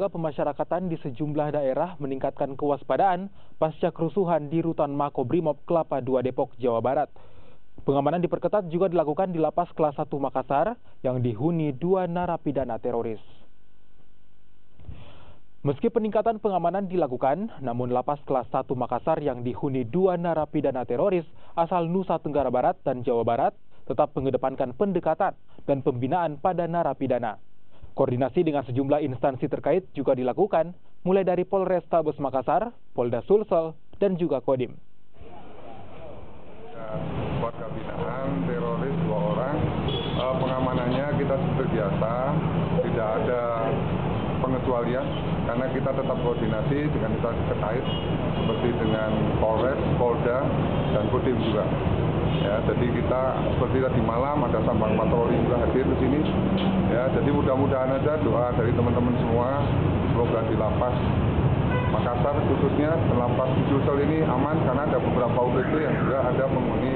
lembaga pemasyarakatan di sejumlah daerah meningkatkan kewaspadaan pasca kerusuhan di rutan Makobrimob Kelapa II Depok, Jawa Barat. Pengamanan diperketat juga dilakukan di Lapas Kelas 1 Makassar yang dihuni 2 narapidana teroris. Meski peningkatan pengamanan dilakukan, namun Lapas Kelas 1 Makassar yang dihuni 2 narapidana teroris asal Nusa Tenggara Barat dan Jawa Barat tetap mengedepankan pendekatan dan pembinaan pada narapidana. Koordinasi dengan sejumlah instansi terkait juga dilakukan, mulai dari Polrestabes Makassar, Polda Sulsel, dan juga Kodim. Warga binaan teroris 2 orang, pengamanannya kita seperti biasa, tidak ada pengecualian karena kita tetap koordinasi dengan instansi terkait seperti dengan Polres, Polda, dan Kodim juga. Ya, jadi kita seperti tadi malam ada sambang patroli juga hadir di sini. Ya, jadi mudah-mudahan aja doa dari teman-teman semua semoga di Lapas Makassar khususnya Lapas Sulsel ini aman karena ada beberapa UPT yang juga ada penghuni